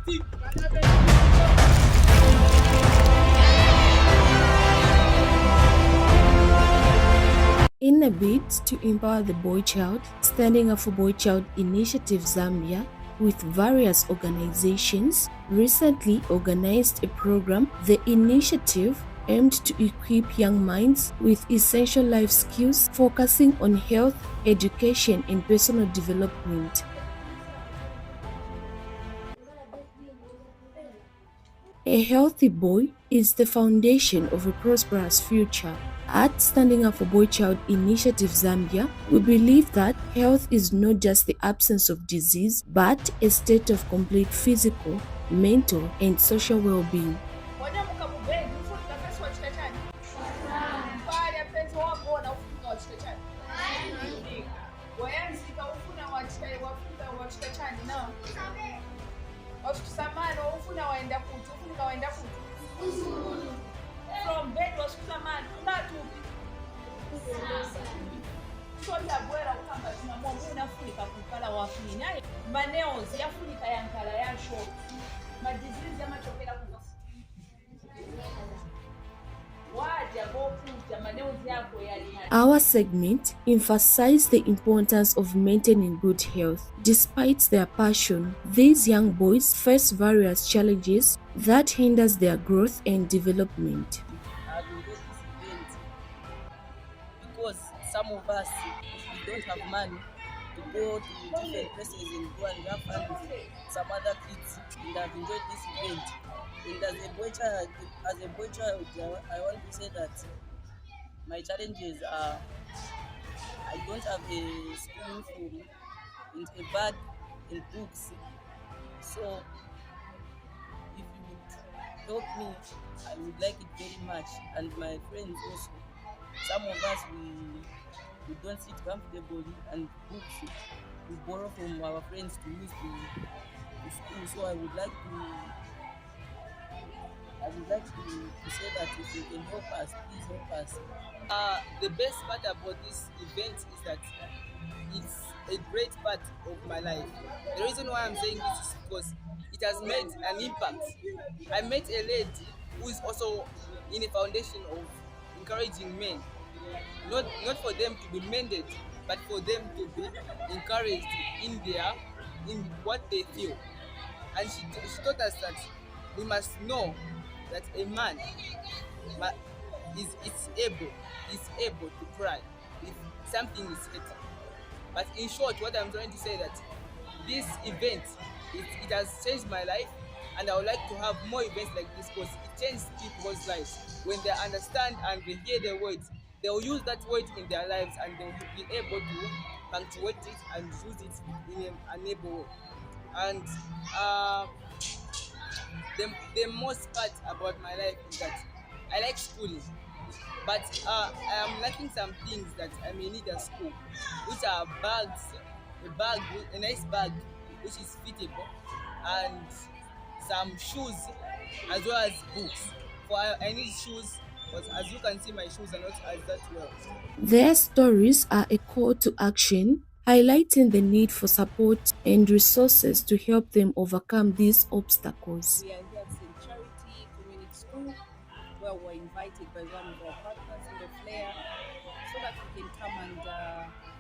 In a bid to empower the boy child, Standing Up for Boy Child Initiative Zambia, with various organizations, recently organized a program. The initiative aimed to equip young minds with essential life skills, focusing on health, education, and personal development. A healthy boy is the foundation of a prosperous future. At Standing Up for Boy Child Initiative Zambia, we believe that health is not just the absence of disease, but a state of complete physical, mental, and social well-being. From bed washuka mani ungatupi soyabwera ukamba tinamwomba unafunika kukala wafini naye maneozi yafunika yankala yasho madizizi yamachokera kuva waja gokuja maneozi yako yali. Our segment emphasized the importance of maintaining good health. Despite their passion, these young boys face various challenges that hinders their growth and development. Because some of us, we don't have money to go to different places and go and have fun with some other kids, and have enjoyed this event. And as a boy child, I want to say that my challenges are I don't have a school uniform and a bag and books. So if you would help me, I would like it very much. And my friends also. Some of us we don't sit comfortably, and books we borrow from our friends to use to school. So I would like to say that if you can help us, please help us. The best part about this event is that it's a great part of my life. The reason why I'm saying this is because it has made an impact. I met a lady who is also in a foundation of encouraging men, not for them to be mended, but for them to be encouraged in what they feel. And she taught us that we must know that a man is able to cry if something is hurting. But in short, what I'm trying to say that this event it has changed my life, and I would like to have more events like this because it changes people's lives. When they understand and they hear the words, they will use that word in their lives, and they will be able to punctuate it and use it in an able way. And the most part about my life is that I like schooling, but I am lacking some things that I may need at school, which are a nice bag which is fitable, and some shoes as well as books. For I need shoes, but as you can see, my shoes are not as that well. Their stories are a call to action, highlighting the need for support and resources to help them overcome these obstacles. We are here at St. Charity Community School, where we're invited by one of our partners in the Flair, so that we can come and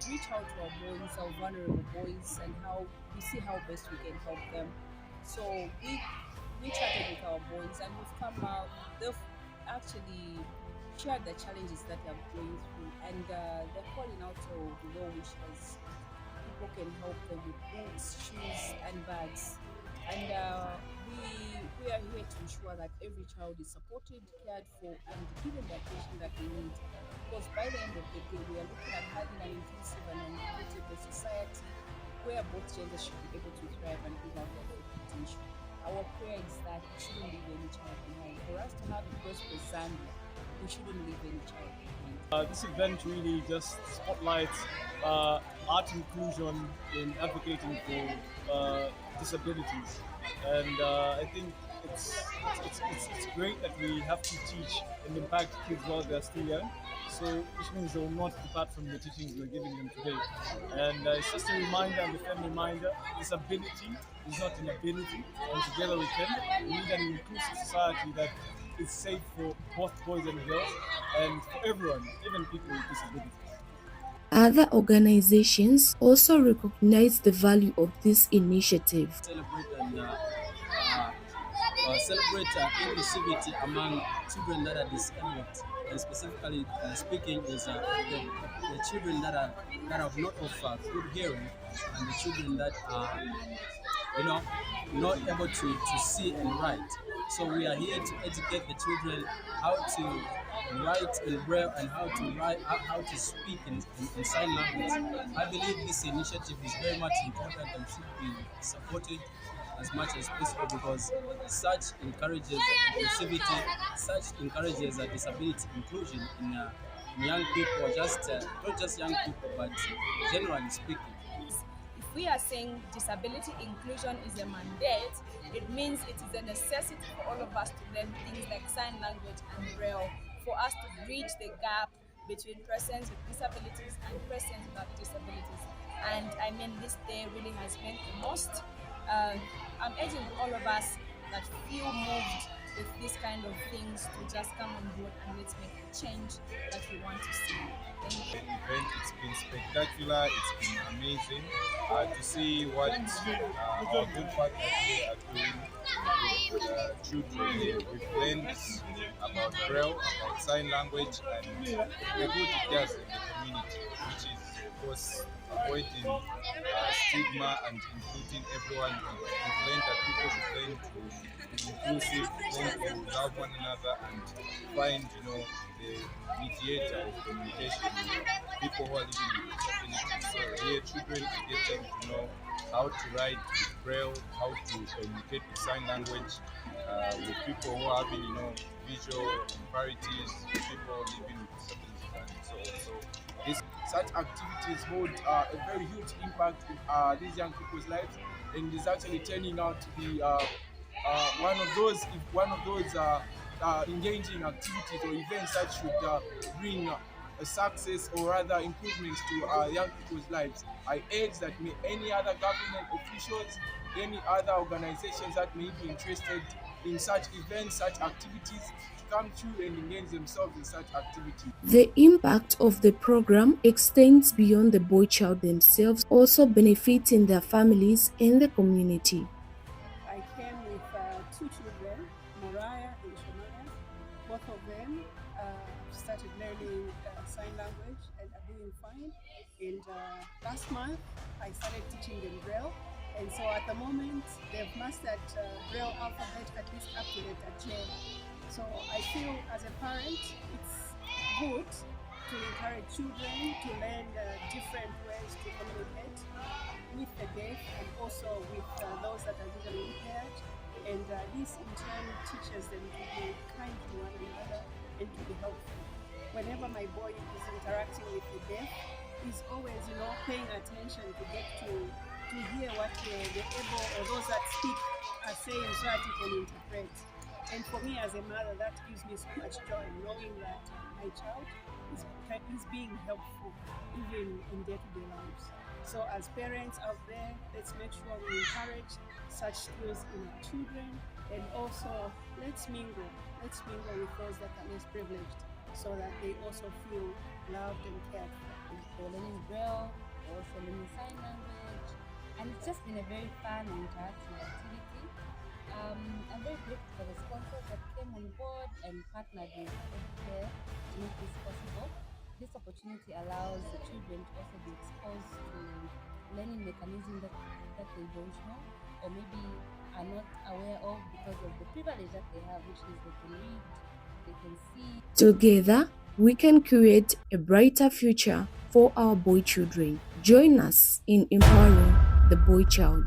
reach out to our boys, our vulnerable boys, and we see how best we can help them. So we chatted with our boys, and we've come out. They've actually shared the challenges that they're going through, and they're calling out to the well wishers. People can help them with books, shoes, and bags. And we are here to ensure that every child is supported, cared for, and given the attention that they need. Because by the end of the day, we are looking at having an inclusive and an equitable society where both genders should be able to thrive and live out their full potential. Our prayer is that we shouldn't leave any child behind. For us to have a prosperous Zambia, we shouldn't leave any child behind. This event really just spotlights art inclusion in advocating for disabilities, and I think it's great that we have to teach and impact kids while they're still young, so which means they will not depart from the teachings we're giving them today. And it's just a reminder and a firm reminder: disability is not inability, and together we can. We need an inclusive society that is safe for both boys and girls, and for everyone, even people with disabilities. Other organizations also recognize the value of this initiative. Celebrate inclusivity among children that are disabled, and specifically speaking is the children that have not of good hearing, and the children that are not able to see and write. So we are here to educate the children how to write in Braille and how to speak in sign language. I believe this initiative is very much important and should be supported as much as possible, because such encourages inclusivity, such encourages disability inclusion in young people, not just young people, but generally speaking. If we are saying disability inclusion is a mandate, it means it is a necessity for all of us to learn things like sign language and Braille, for us to bridge the gap between persons with disabilities and persons without disabilities. And I mean, this day really has meant the most. I'm urging all of us that feel moved with these kind of things to just come on board and let's make the change that we want to see. Thank you. The event, it's been spectacular, it's been amazing to see what our good partners here are doing with children. We've learned about Braille, about sign language, and the good it does in the community, which is, of course, avoiding stigma and including everyone. We've learned that people should learn to be inclusive, learn to love one another, and find, the mediator of communication with people who are living with disabilities. So here, children are getting to know how to write with Braille, how to communicate with sign language, with people who are having, visual impairments, people living with disabilities, and so on. So such activities hold a very huge impact in these young people's lives, and is actually turning out to be one of those engaging activities or events that should bring a success, or rather improvements to young people's lives. I urge that any other government officials, any other organizations that may be interested in such events, such activities, come through and engage themselves in such activities. The impact of the program extends beyond the boy child themselves, also benefiting their families and the community. I came with two children, Mariah and Shemaya. Both of them started learning sign language and are doing fine. And last month, I started teaching them Braille. And so at the moment, they've mastered Braille alphabet at least up to letter J. So I feel as a parent, it's good to encourage children to learn different ways to communicate with the deaf and also with those that are visually impaired. And this in turn teaches them to be kind to one another and to be helpful. Whenever my boy is interacting with the deaf, he's always, paying attention to get to hear what the able or those that speak are saying so that he can interpret. And for me as a mother, that gives me so much joy, knowing that my child is being helpful even in day-to-day lives. So as parents out there, let's make sure we encourage such skills in our children, and also let's mingle with those that are less privileged, so that they also feel loved and cared for. Learning Braille, also learning sign language, and it's just been a very fun and interactive activity. I'm very grateful for the sponsors that came on board and partnered with Edcare to make this possible. This opportunity allows the children to also be exposed to learning mechanisms that they don't know, or maybe are not aware of because of the privilege that they have, which is they can read, they can see. Together, we can create a brighter future for our boy children. Join us in empowering the boy child.